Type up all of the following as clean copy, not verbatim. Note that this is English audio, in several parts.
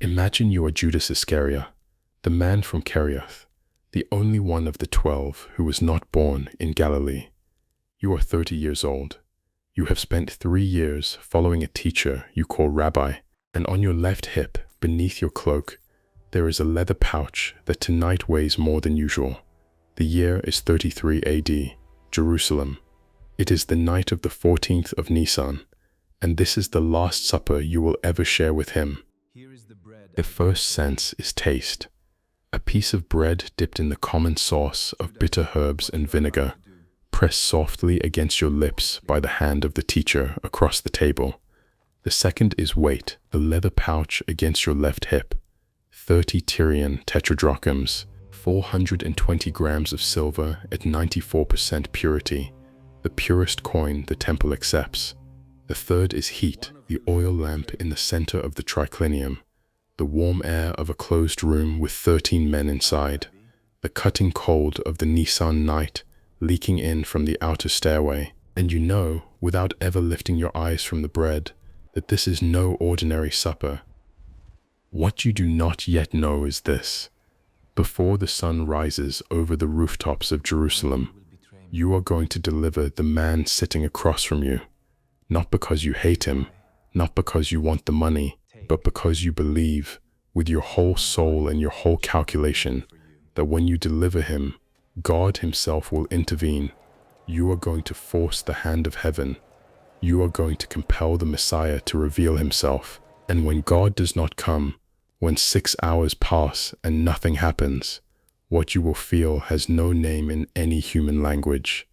Imagine you are Judas Iscariot, the man from Kerioth, the only one of the 12 who was not born in Galilee. You are 30 years old. You have spent 3 years following a teacher you call Rabbi, and on your left hip, beneath your cloak, there is a leather pouch that tonight weighs more than usual. The year is 33 AD, Jerusalem. It is the night of the 14th of Nisan, and this is the last supper you will ever share with him. The first sense is taste. A piece of bread dipped in the common sauce of bitter herbs and vinegar, pressed softly against your lips by the hand of the teacher across the table. The second is weight, the leather pouch against your left hip. 30 Tyrian tetradrachms, 420 grams of silver at 94% purity, the purest coin the temple accepts. The third is heat, the oil lamp in the center of the triclinium, the warm air of a closed room with 13 men inside, the cutting cold of the Nisan night leaking in from the outer stairway, and you know, without ever lifting your eyes from the bread, that this is no ordinary supper. What you do not yet know is this: before the sun rises over the rooftops of Jerusalem, you are going to deliver the man sitting across from you, not because you hate him, not because you want the money, but because you believe, with your whole soul and your whole calculation, that when you deliver him, God himself will intervene. You are going to force the hand of heaven. You are going to compel the Messiah to reveal himself. And when God does not come, when 6 hours pass and nothing happens, what you will feel has no name in any human language.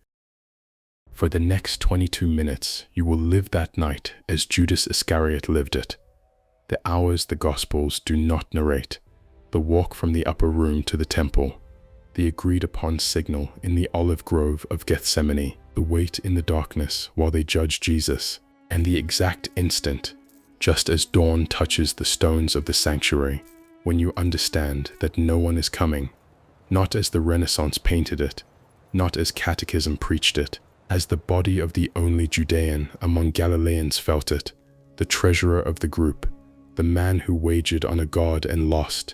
For the next 22 minutes, you will live that night as Judas Iscariot lived it. The hours the Gospels do not narrate, the walk from the upper room to the temple, the agreed-upon signal in the olive grove of Gethsemane, the wait in the darkness while they judge Jesus, and the exact instant, just as dawn touches the stones of the sanctuary, when you understand that no one is coming, not as the Renaissance painted it, not as catechism preached it, as the body of the only Judean among Galileans felt it, the treasurer of the group, the man who wagered on a god and lost.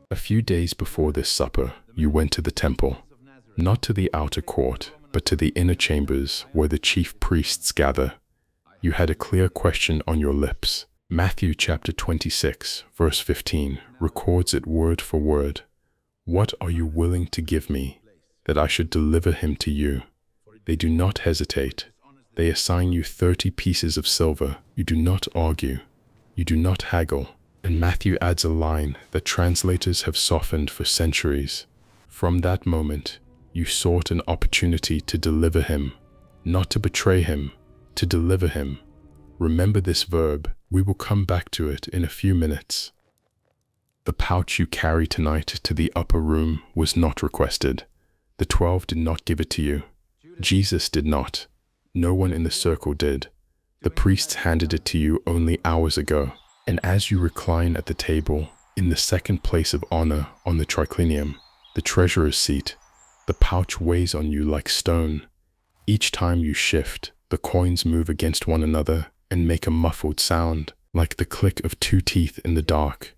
A few days before this supper, you went to the temple, not to the outer court, but to the inner chambers where the chief priests gather. You had a clear question on your lips. Matthew chapter 26, verse 15, records it word for word. What are you willing to give me, that I should deliver him to you? They do not hesitate. They assign you 30 pieces of silver. You do not argue. You do not haggle. And Matthew adds a line that translators have softened for centuries. From that moment, you sought an opportunity to deliver him, not to betray him, to deliver him. Remember this verb. We will come back to it in a few minutes. The pouch you carry tonight to the upper room was not requested. The 12 did not give it to you. Jesus did not. No one in the circle did. The priests handed it to you only hours ago. And as you recline at the table, in the second place of honor on the triclinium, the treasurer's seat, the pouch weighs on you like stone. Each time you shift, the coins move against one another and make a muffled sound, like the click of 2 teeth in the dark.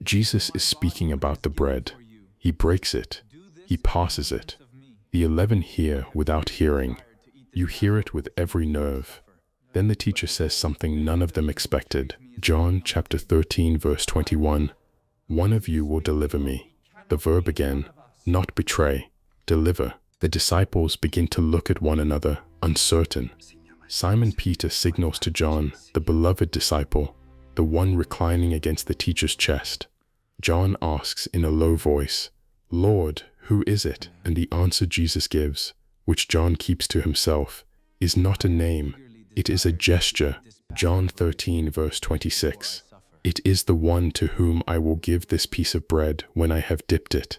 Jesus is speaking about the bread. He breaks it. He passes it. The 11 hear without hearing. You hear it with every nerve. Then the teacher says something none of them expected. John chapter 13, verse 21. One of you will deliver me. The verb again, not betray, deliver. The disciples begin to look at one another, uncertain. Simon Peter signals to John, the beloved disciple, the one reclining against the teacher's chest. John asks in a low voice, Lord, who is it? And the answer Jesus gives, which John keeps to himself, is not a name. It is a gesture. John 13, verse 26. It is the one to whom I will give this piece of bread when I have dipped it.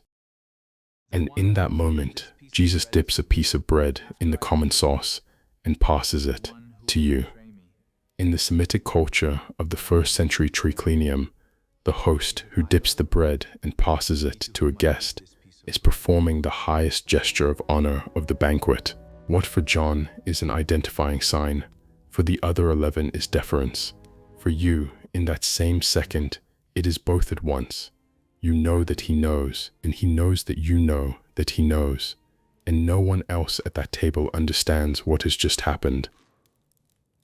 And in that moment, Jesus dips a piece of bread in the common sauce and passes it to you. In the Semitic culture of the 1st century triclinium, the host who dips the bread and passes it to a guest is performing the highest gesture of honor of the banquet. What for John is an identifying sign, for the other 11 is deference. For you, in that same second, it is both at once. You know that he knows, and he knows that you know that he knows, and no one else at that table understands what has just happened.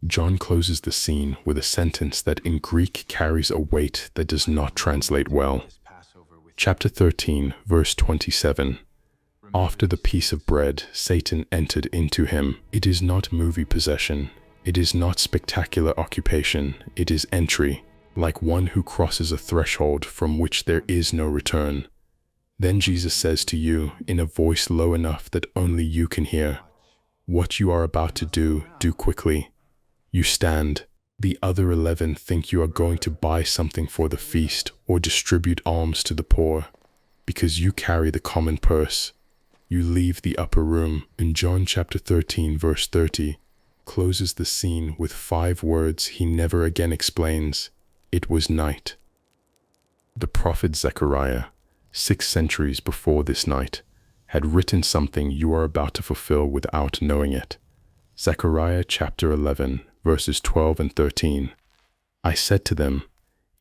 John closes the scene with a sentence that in Greek carries a weight that does not translate well. Chapter 13, verse 27. After the piece of bread, Satan entered into him. It is not movie possession. It is not spectacular occupation. It is entry, like one who crosses a threshold from which there is no return. Then Jesus says to you, in a voice low enough that only you can hear, "What you are about to do, do quickly." You stand. The other 11 think you are going to buy something for the feast or distribute alms to the poor. Because you carry the common purse, you leave the upper room. And John chapter 13 verse 30 closes the scene with 5 words he never again explains. It was night. The prophet Zechariah, 6 centuries before this night, had written something you are about to fulfill without knowing it. Zechariah chapter 11 verses 12 and 13. I said to them,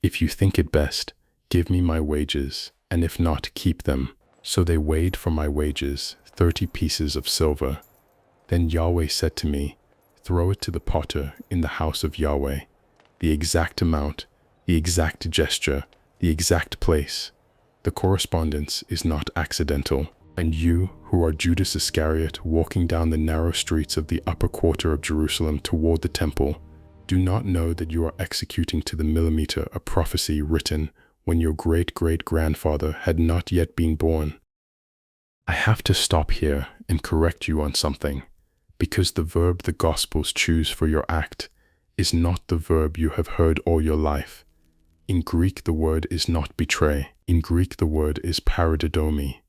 "If you think it best, give me my wages, and if not, keep them." So they weighed for my wages 30 pieces of silver. Then Yahweh said to me, "Throw it to the potter in the house of Yahweh." The exact amount, the exact gesture, the exact place. The correspondence is not accidental. And you, who are Judas Iscariot, walking down the narrow streets of the upper quarter of Jerusalem toward the temple, do not know that you are executing to the millimeter a prophecy written when your great-great-grandfather had not yet been born. I have to stop here and correct you on something, because the verb the Gospels choose for your act is not the verb you have heard all your life. In Greek, the word is not betray. In Greek, the word is Paradidomi.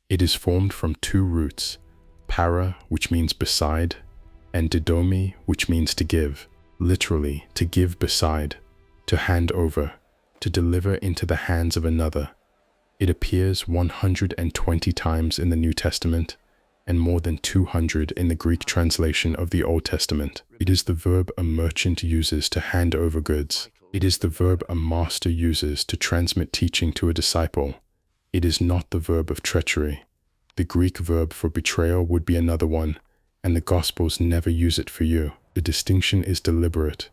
It is formed from 2 roots, para, which means beside, and didomi, which means to give. Literally, to give beside, to hand over, to deliver into the hands of another. It appears 120 times in the New Testament, and more than 200 in the Greek translation of the Old Testament. It is the verb a merchant uses to hand over goods. It is the verb a master uses to transmit teaching to a disciple. It is not the verb of treachery. The Greek verb for betrayal would be another one, and the Gospels never use it for you. The distinction is deliberate.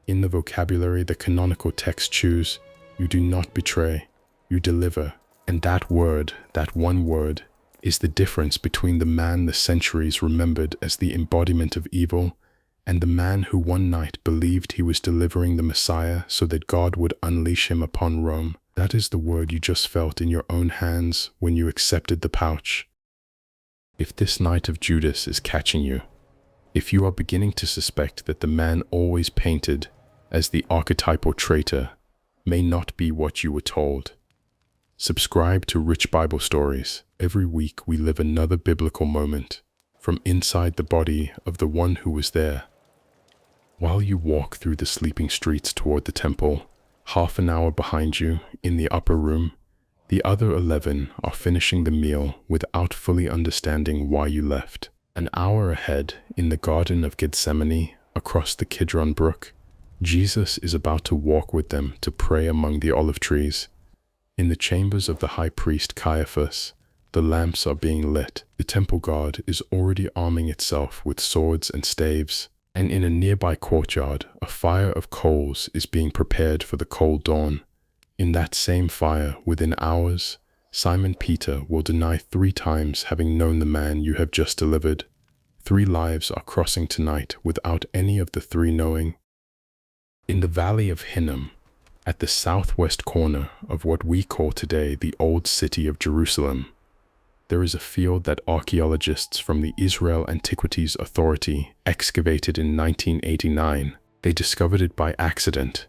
In the vocabulary the canonical texts choose, you do not betray, you deliver. And that word, that one word, is the difference between the man the centuries remembered as the embodiment of evil and the man who one night believed he was delivering the Messiah so that God would unleash him upon Rome. That is the word you just felt in your own hands when you accepted the pouch. If this night of Judas is catching you, if you are beginning to suspect that the man always painted as the archetypal traitor may not be what you were told, subscribe to Rich Bible Stories. Every week we live another biblical moment from inside the body of the one who was there. While you walk through the sleeping streets toward the temple, half an hour behind you, in the upper room, the other 11 are finishing the meal without fully understanding why you left. An hour ahead, in the Garden of Gethsemane, across the Kidron Brook, Jesus is about to walk with them to pray among the olive trees. In the chambers of the high priest Caiaphas, the lamps are being lit. The temple guard is already arming itself with swords and staves. And in a nearby courtyard, a fire of coals is being prepared for the cold dawn. In that same fire, within hours, Simon Peter will deny 3 times having known the man you have just delivered. 3 lives are crossing tonight without any of the 3 knowing. In the valley of Hinnom, at the southwest corner of what we call today the old city of Jerusalem, there is a field that archaeologists from the Israel Antiquities Authority excavated in 1989. They discovered it by accident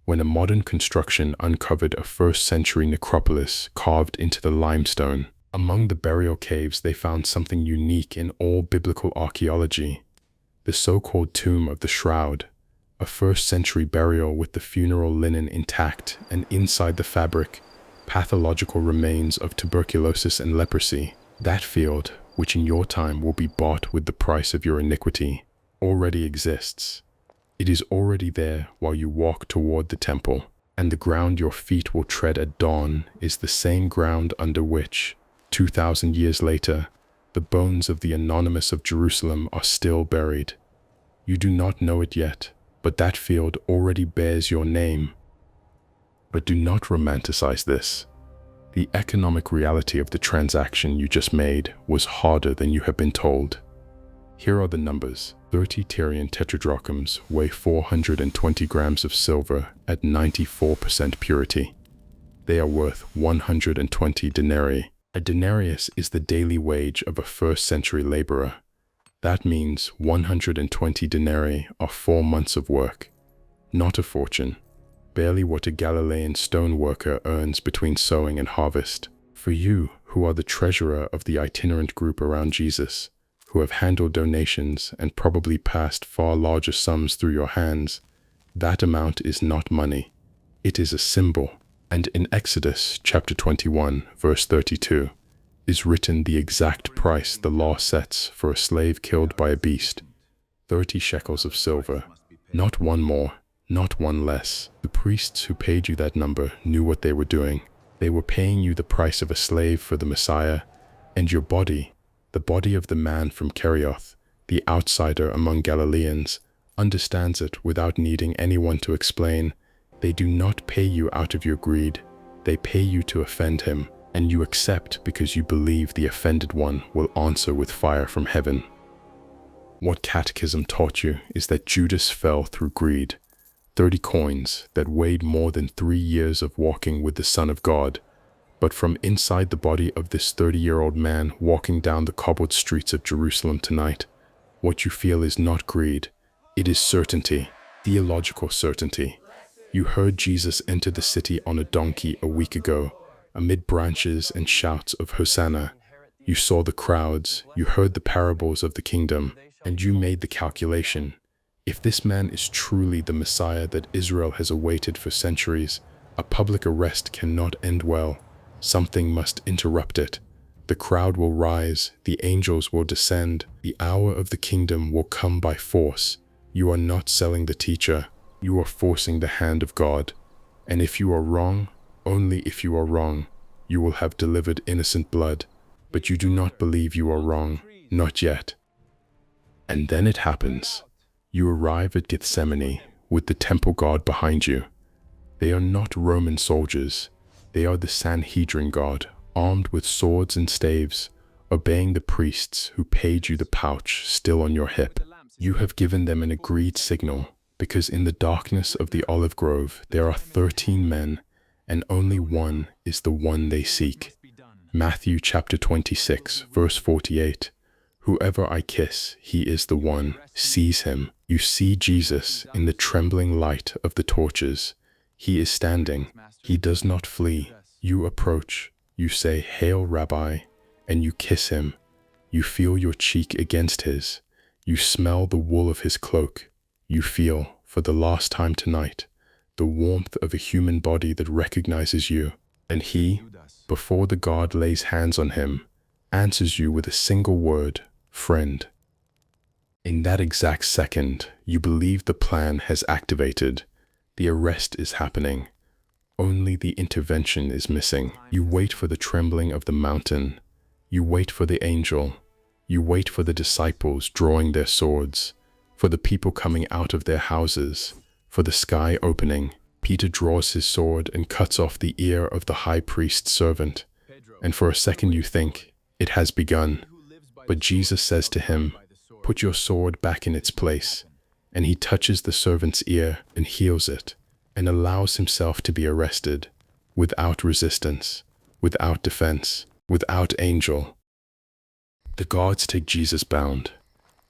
when a modern construction uncovered a 1st century necropolis carved into the limestone. Among the burial caves, they found something unique in all biblical archaeology: the so-called Tomb of the Shroud, a 1st century burial with the funeral linen intact, and inside the fabric, pathological remains of tuberculosis and leprosy. That field, which in your time will be bought with the price of your iniquity, already exists. It is already there while you walk toward the temple, and the ground your feet will tread at dawn is the same ground under which, 2,000 years later, the bones of the Anonymous of Jerusalem are still buried. You do not know it yet, but that field already bears your name. But do not romanticize this. The economic reality of the transaction you just made was harder than you have been told. Here are the numbers. 30 Tyrian tetradrachms weigh 420 grams of silver at 94% purity. They are worth 120 denarii. A denarius is the daily wage of a first-century laborer. That means 120 denarii are 4 months of work. Not a fortune. Barely what a Galilean stone worker earns between sowing and harvest. For you, who are the treasurer of the itinerant group around Jesus, who have handled donations and probably passed far larger sums through your hands, that amount is not money. It is a symbol. And in Exodus chapter 21, verse 32, is written the exact price the law sets for a slave killed by a beast. 30 shekels of silver. Not one more, not one less. The priests who paid you that number knew what they were doing. They were paying you the price of a slave for the Messiah, and your body, the body of the man from Kerioth, the outsider among Galileans, understands it without needing anyone to explain. They do not pay you out of your greed. They pay you to offend him, and you accept because you believe the offended one will answer with fire from heaven. What Catechism taught you is that Judas fell through greed. 30 coins that weighed more than 3 years of walking with the Son of God. But from inside the body of this 30-year-old man walking down the cobbled streets of Jerusalem tonight, what you feel is not greed. It is certainty, theological certainty. You heard Jesus enter the city on a donkey a week ago, amid branches and shouts of Hosanna. You saw the crowds, you heard the parables of the kingdom, and you made the calculation. If this man is truly the Messiah that Israel has awaited for centuries, a public arrest cannot end well. Something must interrupt it. The crowd will rise, the angels will descend, the hour of the kingdom will come by force. You are not selling the teacher, you are forcing the hand of God. And if you are wrong, only if you are wrong, you will have delivered innocent blood. But you do not believe you are wrong, not yet. And then it happens. You arrive at Gethsemane with the temple guard behind you. They are not Roman soldiers. They are the Sanhedrin guard, armed with swords and staves, obeying the priests who paid you the pouch still on your hip. You have given them an agreed signal, because in the darkness of the olive grove there are 13 men, and only one is the one they seek. Matthew chapter 26, verse 48. Whoever I kiss, he is the one. Seize him. You see Jesus in the trembling light of the torches. He is standing. He does not flee. You approach. You say, "Hail, Rabbi," and you kiss him. You feel your cheek against his. You smell the wool of his cloak. You feel, for the last time tonight, the warmth of a human body that recognizes you. And he, before the guard lays hands on him, answers you with a single word, "Friend." In that exact second, you believe the plan has activated. The arrest is happening. Only the intervention is missing. You wait for the trembling of the mountain. You wait for the angel. You wait for the disciples drawing their swords, for the people coming out of their houses, for the sky opening. Peter draws his sword and cuts off the ear of the high priest's servant. And for a second you think, it has begun. But Jesus says to him, "Put your sword back in its place." And he touches the servant's ear and heals it, and allows himself to be arrested, without resistance, without defense, without angel. The guards take Jesus bound.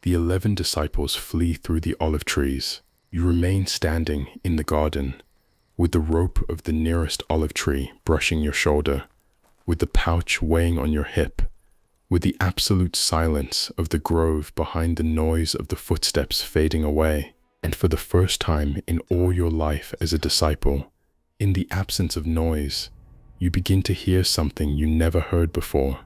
The 11 disciples flee through the olive trees. You remain standing in the garden, with the rope of the nearest olive tree brushing your shoulder, with the pouch weighing on your hip, with the absolute silence of the grove behind the noise of the footsteps fading away. And for the first time in all your life as a disciple, in the absence of noise, you begin to hear something you never heard before.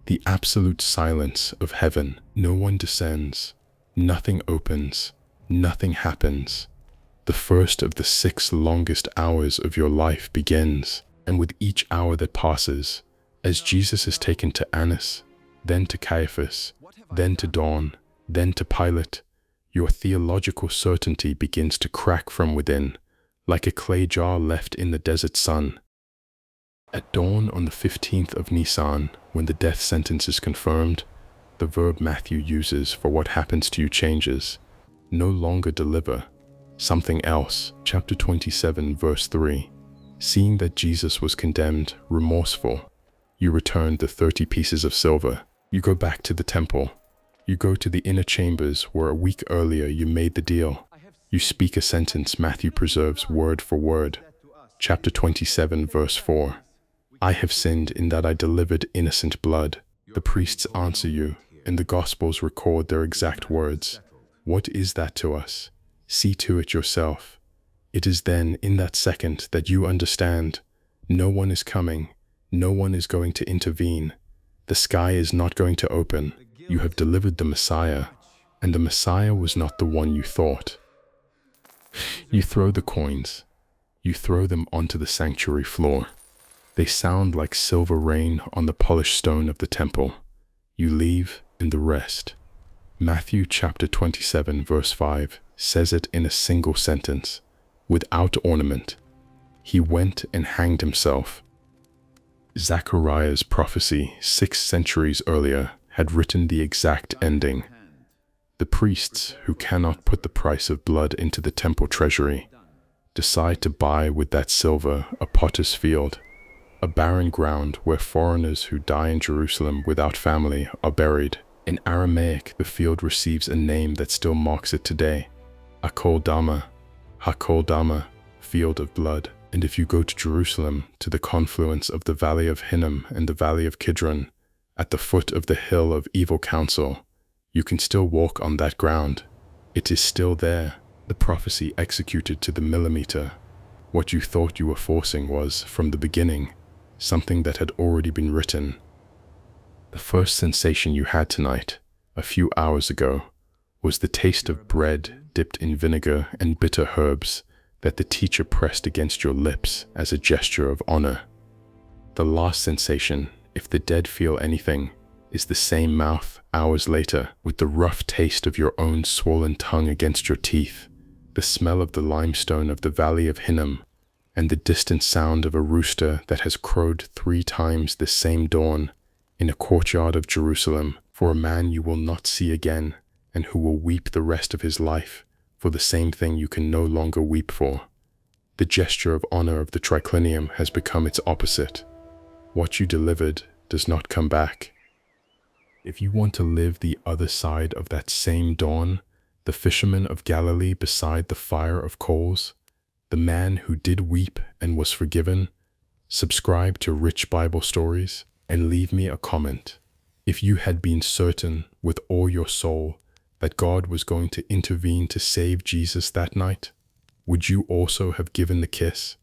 The absolute silence of heaven. No one descends, nothing opens, Nothing happens. The first of the 6 longest hours of your life begins, and with each hour that passes, as Jesus is taken to Annas, then to Caiaphas, then to dawn, then to Pilate, your theological certainty begins to crack from within, like a clay jar left in the desert sun. At dawn on the 15th of Nisan, when the death sentence is confirmed, the verb Matthew uses for what happens to you changes. No longer deliver, something else. Chapter 27, verse 3. Seeing that Jesus was condemned, remorseful, you return the 30 pieces of silver. You go back to the temple. You go to the inner chambers where a week earlier you made the deal. You speak a sentence Matthew preserves word for word. Chapter 27, verse 4. I have sinned in that I delivered innocent blood. The priests answer you, and the Gospels record their exact words. What is that to us? See to it yourself. It is then, in that second, that you understand. No one is coming. No one is going to intervene. The sky is not going to open. You have delivered the Messiah, and the Messiah was not the one you thought. You throw the coins. You throw them onto the sanctuary floor. They sound like silver rain on the polished stone of the temple. You leave, and the rest. Matthew chapter 27, verse 5 says it in a single sentence, without ornament. He went and hanged himself. Zechariah's prophecy 6 centuries earlier had written the exact ending. The priests, who cannot put the price of blood into the temple treasury, decide to buy with that silver a potter's field, a barren ground where foreigners who die in Jerusalem without family are buried. In Aramaic, the field receives a name that still marks it today, Akeldama, field of blood. And if you go to Jerusalem, to the confluence of the valley of Hinnom and the valley of Kidron, at the foot of the hill of evil counsel, you can still walk on that ground. It is still there, the prophecy executed to the millimeter. What you thought you were forcing was, from the beginning, something that had already been written. The first sensation you had tonight, a few hours ago, was the taste of bread dipped in vinegar and bitter herbs that the teacher pressed against your lips as a gesture of honor. The last sensation, if the dead feel anything, is the same mouth hours later with the rough taste of your own swollen tongue against your teeth, the smell of the limestone of the valley of Hinnom, and the distant sound of a rooster that has crowed 3 times this same dawn in a courtyard of Jerusalem for a man you will not see again and who will weep the rest of his life for the same thing you can no longer weep for. The gesture of honor of the triclinium has become its opposite. What you delivered does not come back. If you want to live the other side of that same dawn, the fisherman of Galilee beside the fire of coals, the man who did weep and was forgiven, subscribe to Rich Bible Stories and leave me a comment. If you had been certain with all your soul that God was going to intervene to save Jesus that night, would you also have given the kiss?